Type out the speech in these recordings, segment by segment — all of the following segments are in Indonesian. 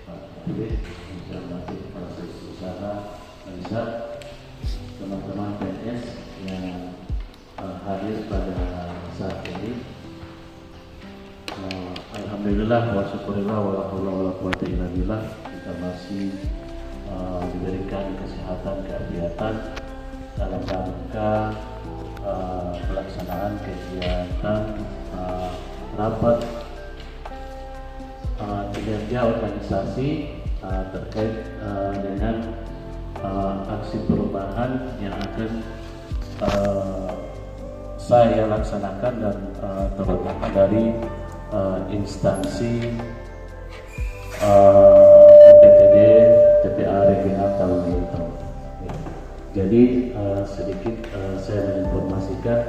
Pak Dewi, informasi proses usaha bisa teman-teman PNS yang hadir pada saat ini. Alhamdulillah wa syukurillah wa la haula wa la quwwata illa billah, kita masih diberikan kesehatan keafiatan dalam rangka pelaksanaan kegiatan rapat kinerja organisasi terkait dengan aksi perubahan yang akan saya laksanakan dan terutama dari instansi UPTD TPA regional tahun ini. Jadi sedikit saya menginformasikan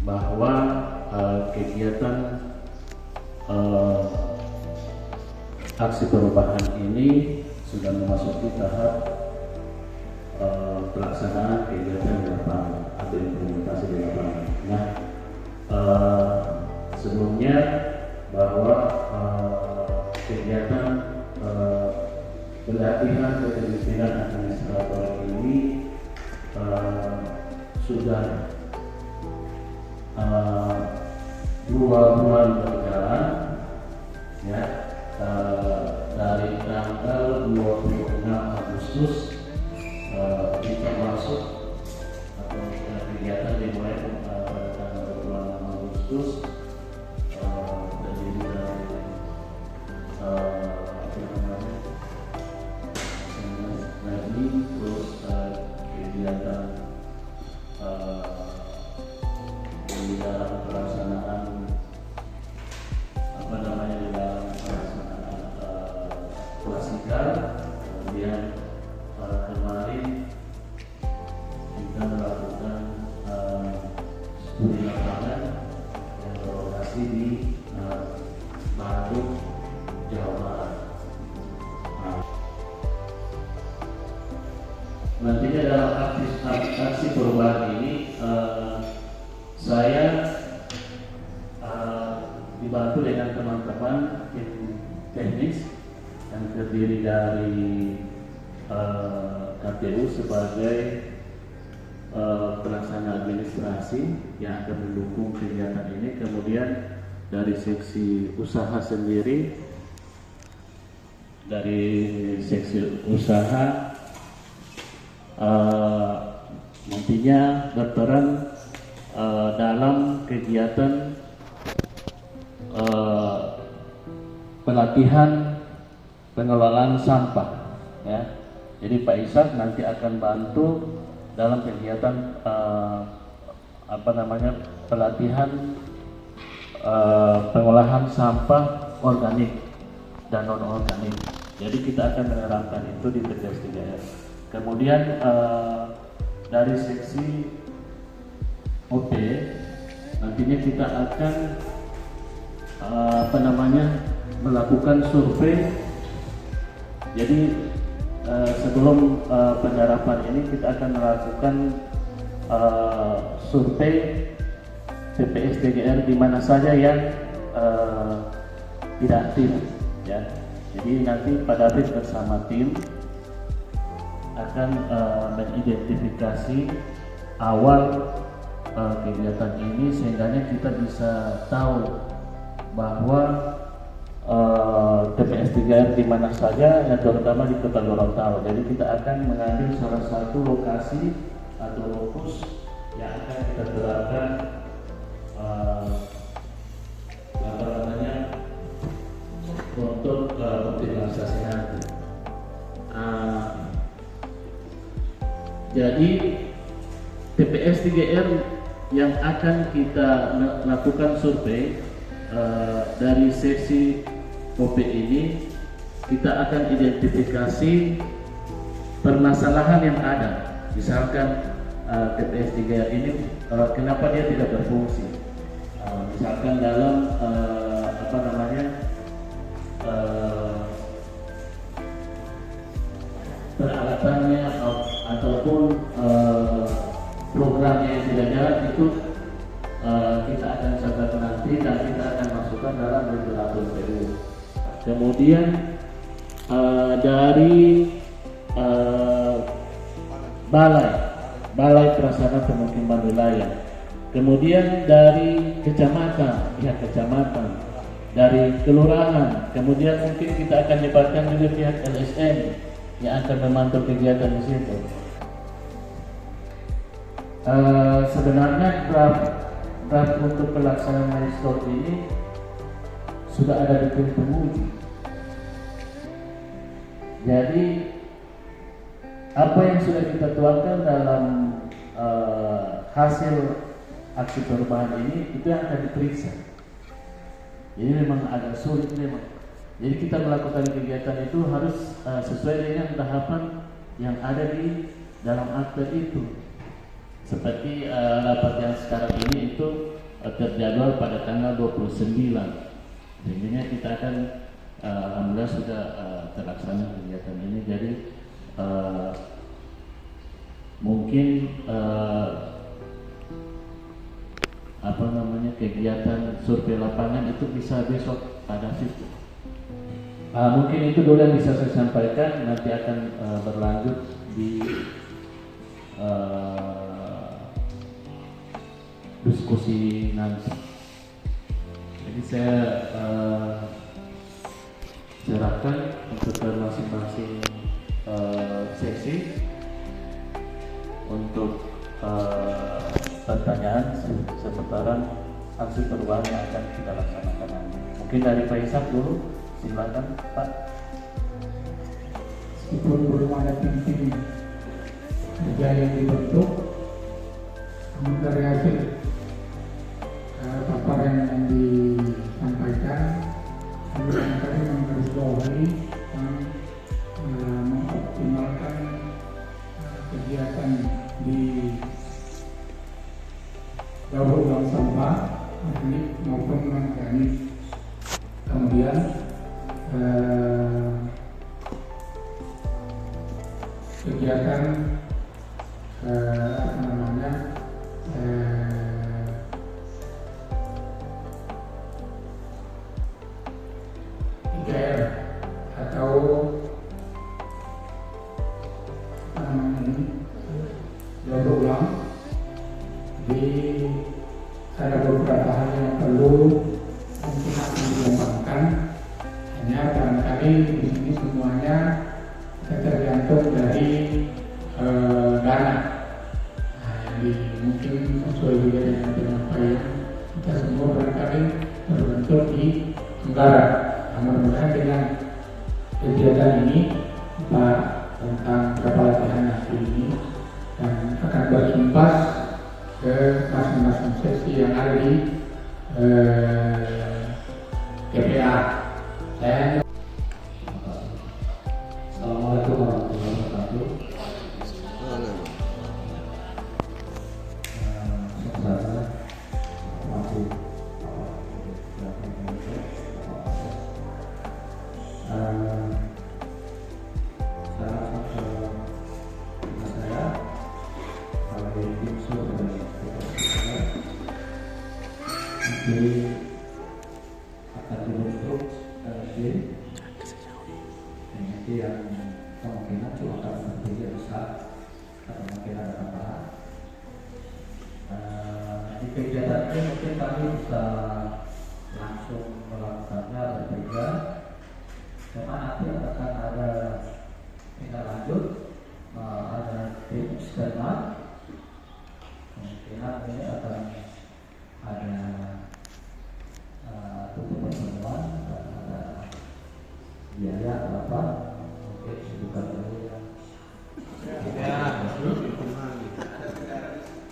bahwa kegiatan aksi perubahan ini sudah memasuki tahap pelaksanaan kegiatan di lapangan atau implementasi di lapangan. Nah, sebelumnya bahwa kegiatan pelatihan kepemimpinan administrator ini sudah 2 bulan berjalan, ya, dari tanggal 26 Agustus kita masuk atau kegiatan dimulai pada tanggal 26 Agustus terdiri dari terus kegiatan di dalam pelaksanaan di dalam pelaksanaan klasikal. Kemudian kemarin kita melakukan studi lapangan yang berlokasi di Bandung, Jawa Barat. Nantinya dalam aksi perubahan ini saya dibantu dengan teman-teman tim teknis yang terdiri dari KPU sebagai pelaksana administrasi yang akan mendukung kegiatan ini. Kemudian dari seksi usaha sendiri, dari seksi usaha nantinya berperan dalam kegiatan pelatihan pengelolaan sampah, ya. Jadi Pak Ishak nanti akan bantu dalam kegiatan pelatihan pengolahan sampah organik dan non organik. Jadi kita akan menerapkan itu di TPS 3R. Kemudian dari seksi OP nantinya kita akan melakukan survei. Jadi sebelum penerapan ini kita akan melakukan survei TPS 3R di mana saja yang tidak aktif, ya. Jadi nanti Pak David bersama tim akan mengidentifikasi awal kegiatan ini sehingga kita bisa tahu bahwa TPS 3R di mana saja, yang terutama di Kota Gorontalo. Jadi kita akan mengambil salah satu lokasi atau lokus yang akan kita terapkan untuk optimalisasi nanti. Jadi TPS 3R yang akan kita lakukan survei dari sesi OP ini, kita akan identifikasi permasalahan yang ada. Misalkan TPS 3R ini kenapa dia tidak berfungsi? Misalkan dalam peralatannya ataupun programnya yang tidak jalan, itu kita akan catat nanti dan kita akan masukkan dalam aparatur PU. Kemudian dari Balai Prasarana Pemukiman Wilayah. Kemudian dari kecamatan, pihak kecamatan, dari kelurahan. Kemudian mungkin kita akan libatkan juga pihak LSM yang akan memantau kegiatan di situ. Sebenarnya draft untuk pelaksanaan milestone ini sudah ada di tim penguji. Jadi apa yang sudah kita tuangkan dalam hasil aksi perubahan ini itu yang akan diperiksa. Jadi memang agak sulit memang. Jadi kita melakukan kegiatan itu harus sesuai dengan tahapan yang ada di dalam akte itu. Seperti rapat yang sekarang ini itu terjadwal pada tanggal 29. Sehingga kita akan alhamdulillah sudah terlaksana kegiatan ini. Jadi mungkin kegiatan survei lapangan itu bisa besok pada situ. Mungkin itu dulu yang bisa saya sampaikan. Nanti akan berlanjut di diskusi nanti. Jadi saya serahkan untuk masing-masing sesi untuk pertanyaan seputaran aksi perubahan yang akan kita laksanakan nanti. Mungkin dari Pak Ishak dulu, silakan Pak. Meskipun belum ada tim kerja yang dibentuk, namun dari hasil paparan yang disampaikan, kami barangkali menggarisbawahi mengoptimalkan kegiatan di daur ulang sampah organik maupun non organik. Kemudian kegiatan IKR atau daur ulang, di ada beberapa hal yang perlu mungkin akan dikembangkan. Hanya barangkali di sini semuanya tergantung dari dana. Mungkin sesuai juga dengan penyampaian kita semua barangkali terbentuk di anggaran. Mudah-mudahan dengan kegiatan ini Pak tentang kepelatihan nanti ini dan akan berimbas ke masing-masing sesi yang ada di TPA. Saya Assalamualaikum warahmatullahi wabarakatuh. Jadi akan dibentuk tim yang kemungkinan cuma akan berbeda besar atau mungkin ada tambahan. Di kegiatan ini mungkin kami bisa langsung melakukannya berbeda, karena nanti akan ada tindak lanjut, ada tim eksternal. Kemungkinan ini akan ada tutup pertemuan dan ada biaya berapa mungkin bukan dulu ya.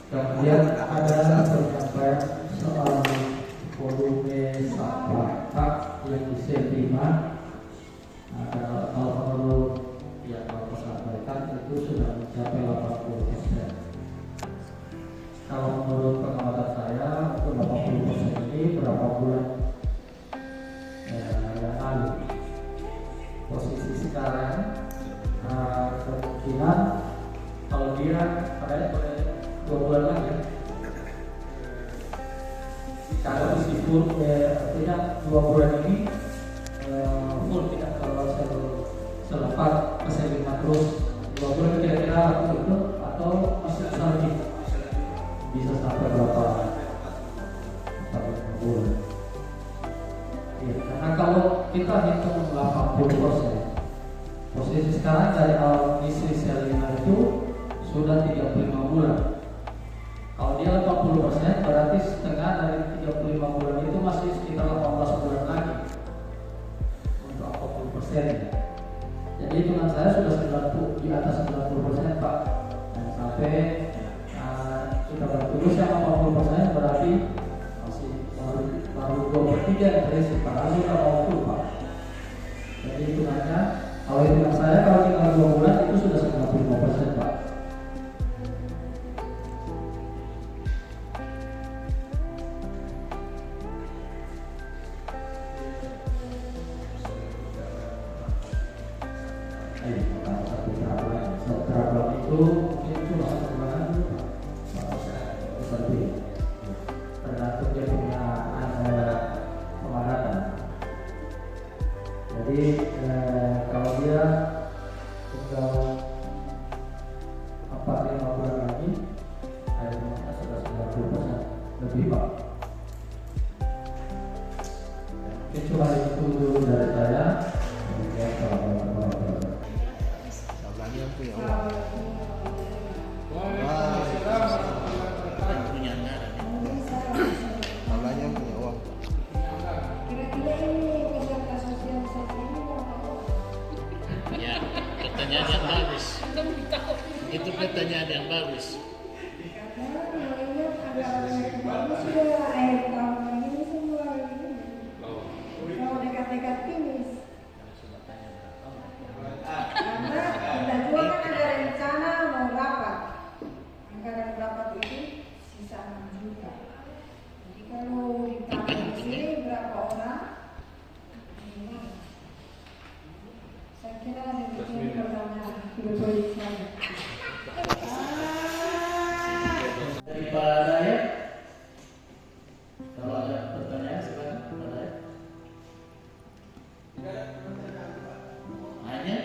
Kemudian ada penyampaian soal volume sampah yang bisa diterima. Kalau menurut yang Bapak sampaikan itu sudah mencapai 80%. Kalau menurut pengamatan saya untuk 80% ini berapa bulan yang lalu. Posisi sekarang kemungkinan kalau dia ada 2 bulan lagi ya. kalau isi full artinya 2 bulan ini full, tidak kalau selepas keselimut terus 2 bulan kira-kira waktu itu, atau masih bisa lebih, bisa sampai berapa bulan. Ya, karena kalau kita hitung 80%, posisi sekarang dari awal isi selina itu sudah 35 bulan. Kalau dia 80%, berarti setengah dari 35 bulan itu masih sekitar 18 bulan lagi untuk 40%. Jadi hitungan saya sudah 90, di atas 90%, Pak. Dan sampai sudah berturus yang 80%, berarti masih baru 2/3 dari padahal sudah mau full, Pak. Jadi hitungannya, kalau hitungan saya kalau tinggal 2 bulan itu sudah 95%, Pak. Itu mungkin cuma satu bulan dulu, Pak. Seperti tergantung dia punya pemadatan. Jadi kalau dia tinggal 4-5 bulan lagi, akhirnya sudah 90% lebih, Pak. Mungkin cuma itu dulu dari saya. Pertanyaan yang bagus. Itu pertanyaan yang bagus. Dekat-dekat finish. Karena kita juga kan ada rencana mau rapat. Anggaran rapat itu sisa 6 juta. Jadi kalau ditambah di sini berapa orang? Saya kira ada yang pertanyaan berbalik saya. Daripada ya, kalau ada pertanyaan silakan kepada ya. Hanya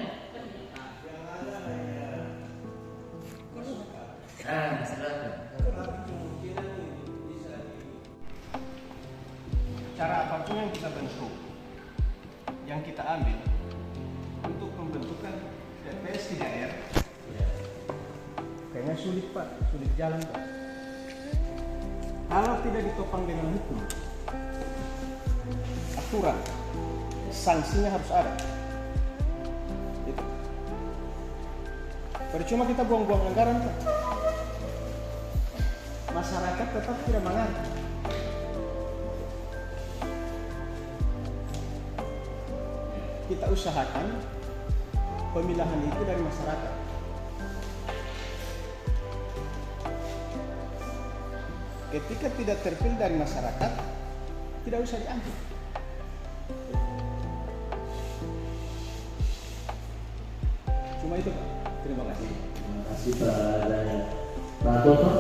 silakan. Cara apapun yang kita bentuk, yang kita ambil untuk pembentukan TPS 3R, kayaknya sulit, Pak, sulit jalan, Pak. Kalau tidak ditopang dengan hukum, aturan, sanksinya harus ada. Itu. Percuma kita buang-buang anggaran, Pak. Masyarakat tetap tidak mengerti. Kita usahakan pemilahan itu dari masyarakat. Ketika tidak terpilih dari masyarakat, tidak usah diambil. Cuma itu, Pak. Terima kasih. Terima kasih Pak Toto.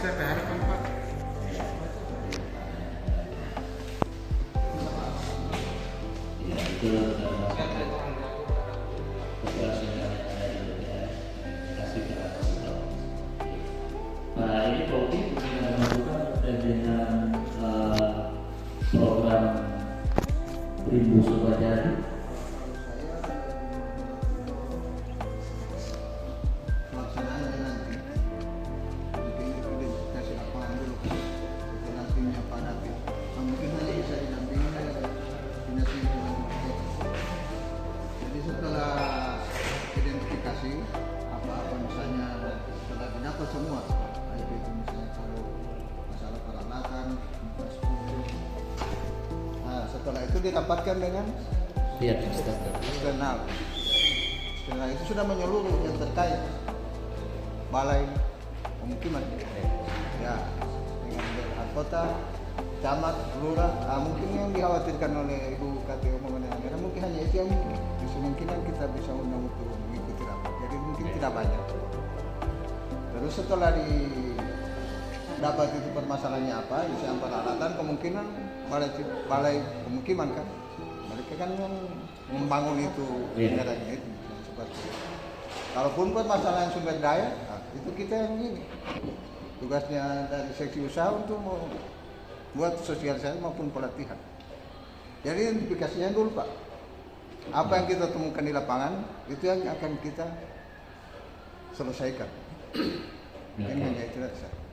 Saya berharap, Pak. Ya, itu tugas yang ada di DPR. Terima kasih ke atas. Nah, ini Kopi sudah melakukan dengan program Rindu Sukajadi. Pelaksanaannya nanti mungkin itu dikasih lapangan dulu setelah timnya Pak David. Mungkin nanti bisa didampingi oleh dinas lingkungan hidup. Jadi setelah identifikasi apa-apa misalnya setelah didapat semua, baik itu misalnya kalau masalah peralatan, infrastruktur. Nah, setelah itu dirapatkan dengan Pihak eksternal. Setelah itu sudah menyeluruh yang terkait balai pemukiman ya dengan DPR kota, camat, lurah. Mungkin yang dikhawatirkan oleh Ibu KPU mengenai anggaran mungkin hanya itu yang mungkin kemungkinan kita bisa undang untuk mengikuti rapat. jadi mungkin tidak banyak. Terus setelah dapat itu permasalahannya apa, isian peralatan, kemungkinan balai pemukiman kan, mereka kan yang membangun itu negaranya itu seperti itu. Kalaupun permasalahan sumber daya, nah, itu kita yang ini tugasnya dari seksi usaha untuk buat sosialisasi maupun pelatihan. Jadi identifikasinya dulu Pak, apa yang kita temukan di lapangan itu yang akan kita selesaikan. Ini hanya itu saja.